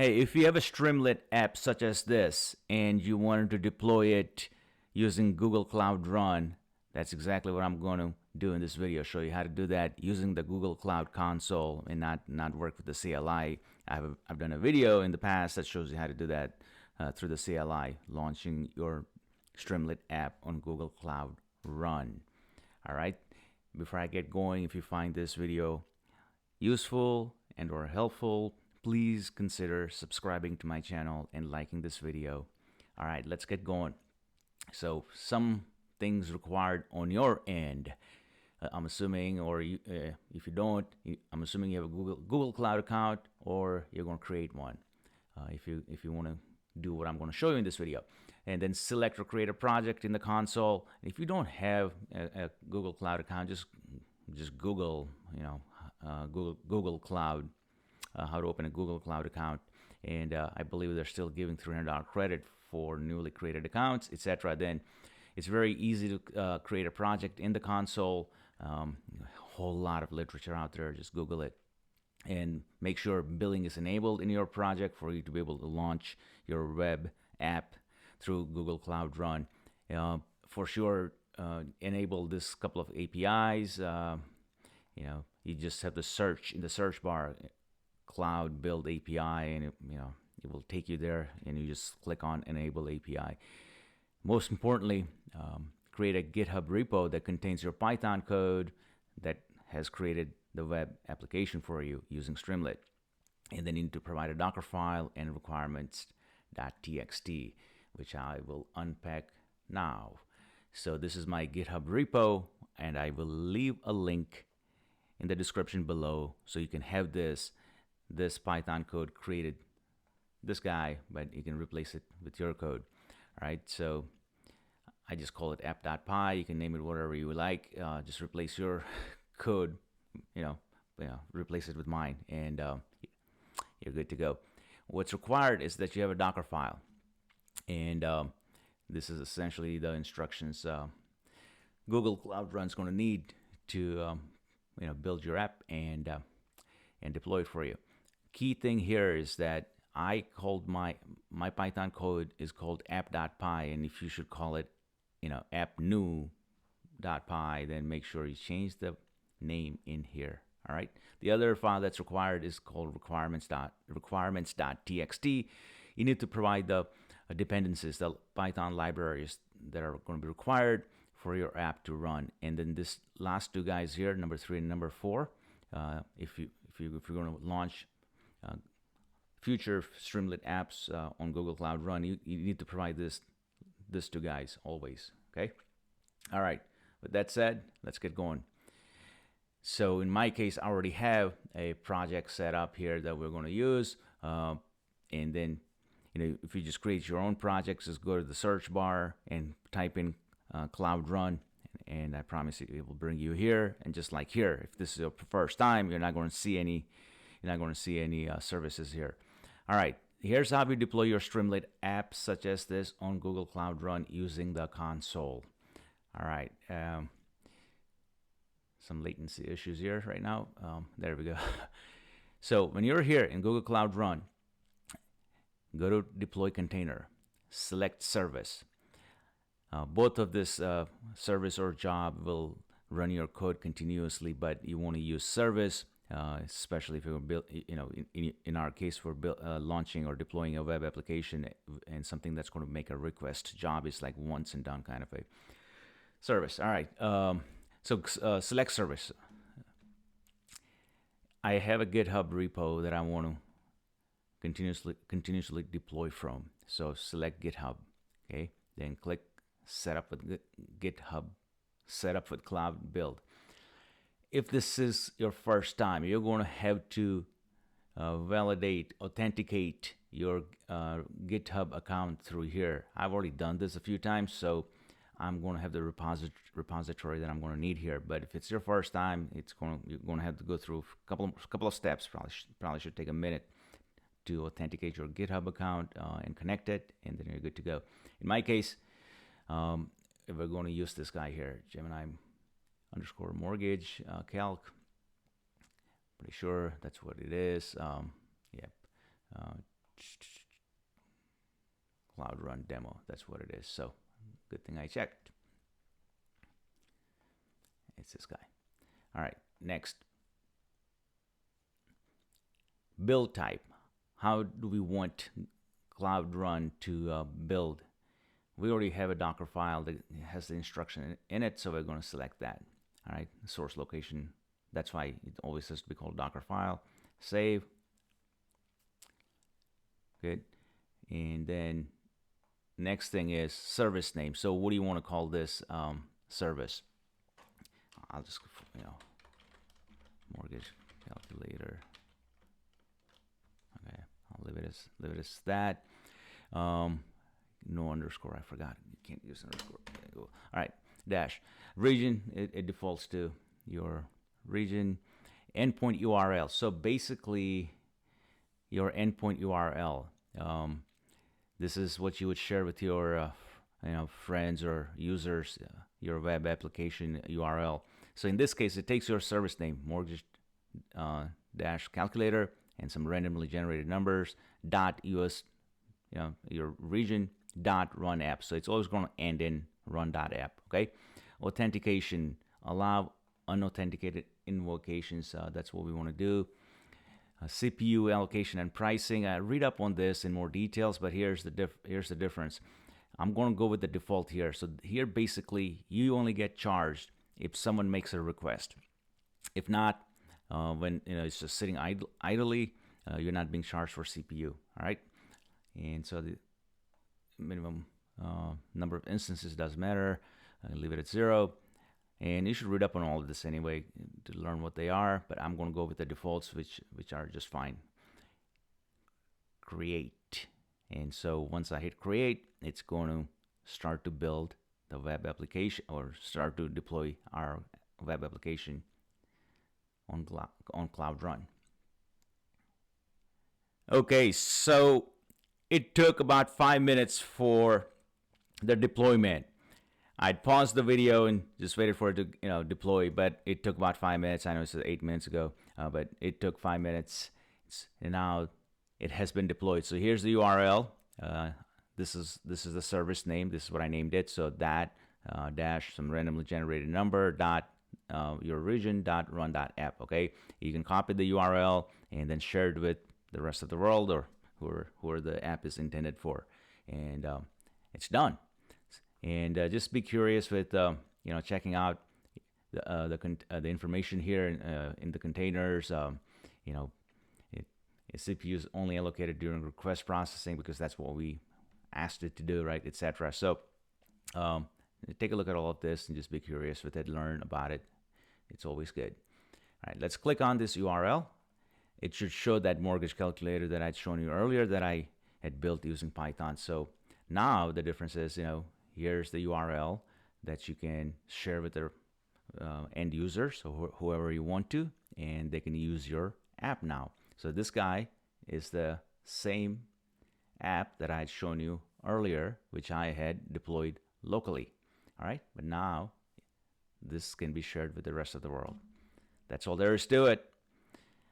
Hey, if you have a Streamlit app such as this and you wanted to deploy it using Google Cloud Run, that's exactly what I'm going to do in this video. Show you how to do that using the Google Cloud Console and not work with the CLI. I've done a video in the past that shows you how to do that through the CLI, launching your Streamlit app on Google Cloud Run. All right. Before I get going, if you find this video useful and or helpful, please consider subscribing to my channel and liking this video. All right, let's get going. So some things required on your end. I'm assuming, or if you don't, I'm assuming you have a Google Cloud account, or you're going to create one. If you want to do what I'm going to show you in this video, and then select or create a project in the console. If you don't have a Google Cloud account, just Google, Google Cloud, how to open a Google Cloud account, and I believe they're still giving $300 credit for newly created accounts, etc. Then it's very easy to create a project in the console. A whole lot of literature out there. Just Google it, and make sure billing is enabled in your project for you to be able to launch your web app through Google Cloud Run. For sure, enable this couple of APIs. You just have to search in the search bar, Cloud Build API, and it will take you there, and you just click on Enable API. Most importantly, create a GitHub repo that contains your Python code that has created the web application for you using Streamlit. And then you need to provide a Dockerfile and requirements.txt, which I will unpack now. So this is my GitHub repo, and I will leave a link in the description below so you can have this Python code created, this guy, but you can replace it with your code. All right, so I just call it app.py. You can name it whatever you like. Just replace your code, replace it with mine, and you're good to go. What's required is that you have a Docker file, and this is essentially the instructions Google Cloud Run is going to need to build your app and deploy it for you. Key thing here is that I called my Python code is called app.py, and if you should call it app.new.py, then make sure you change the name in here. All right. The other file that's required is called requirements.txt. You need to provide the dependencies, the Python libraries that are going to be required for your app to run. And then this last two guys here, number 3 and number 4, if you're going to launch future Streamlit apps on Google Cloud Run, you need to provide this two guys always. Okay. All right. With that said, let's get going. So in my case, I already have a project set up here that we're going to use. And then, if you just create your own projects, just go to the search bar and type in Cloud Run. And I promise you, it will bring you here. And just like here, if this is your first time, you're not going to see any services here. All right. Here's how you deploy your Streamlit app such as this on Google Cloud Run using the console. All right. Some latency issues here right now. There we go. So when you're here in Google Cloud Run, go to Deploy Container, select Service. Both of this service or job will run your code continuously, but you want to use Service, especially if you're in our case, we're launching or deploying a web application and something that's going to make a request. Job is like once and done kind of a service. All right. So select Service. I have a GitHub repo that I want to continuously deploy from. So select GitHub. Okay. Then click Setup with GitHub. Setup with Cloud Build. If this is your first time, you're going to have to validate, authenticate your GitHub account through here. I've already done this a few times, so I'm going to have the repository that I'm going to need here. But if it's your first time, you're going to have to go through a couple of steps. Probably should take a minute to authenticate your GitHub account and connect it, and then you're good to go. In my case, if we're going to use this guy here, Gemini_mortgage calc. Pretty sure that's what it is. Yep. Cloud Run demo. That's what it is. So good thing I checked. It's this guy. All right, next. Build type. How do we want Cloud Run to build? We already have a Dockerfile that has the instruction in it, so we're going to select that. All right, source location. That's why it always has to be called Dockerfile. Save. Good. And then next thing is service name. So what do you want to call this service? I'll just, mortgage calculator. Okay, I'll leave it as that. No underscore, I forgot. You can't use underscore. All right, dash. Region, it defaults to your region. Endpoint URL. So basically, your endpoint URL. This is what you would share with your friends or users, your web application URL. So in this case, it takes your service name, mortgage dash calculator, and some randomly generated numbers, .us, your region, .run app. So it's always going to end in run.app, okay? Authentication, allow unauthenticated invocations. That's what we want to do. CPU allocation and pricing. I read up on this in more details, but here's the difference. I'm going to go with the default here. So here, basically, you only get charged if someone makes a request. If not, when it's just sitting idly, you're not being charged for CPU. All right, and so the minimum number of instances doesn't matter. I leave it at 0. And you should read up on all of this anyway to learn what they are, but I'm going to go with the defaults, which are just fine. Create. And so once I hit create, it's going to start to build the web application, or start to deploy our web application on Cloud Run. Okay, so it took about 5 minutes for the deployment. I'd paused the video and just waited for it to deploy, but it took about 5 minutes. I know it's 8 minutes ago, but it took 5 minutes, and now it has been deployed. So here's the URL. This is the service name. This is what I named it. So that dash some randomly generated number dot your region dot run dot app. Okay, you can copy the URL and then share it with the rest of the world, or who the app is intended for, and it's done. And just be curious with checking out the information here in the containers. CPU is only allocated during request processing because that's what we asked it to do, right, etc. So take a look at all of this and just be curious with it, learn about it. It's always good. All right, let's click on this URL. It should show that mortgage calculator that I'd shown you earlier that I had built using Python. So now the difference is, here's the URL that you can share with the end users, so whoever you want to, and they can use your app now. So this guy is the same app that I had shown you earlier, which I had deployed locally. All right, but now this can be shared with the rest of the world. That's all there is to it.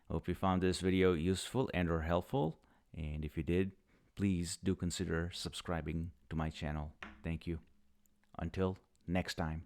Hope you found this video useful and or helpful, and if you did, please do consider subscribing to my channel. Thank you. Until next time.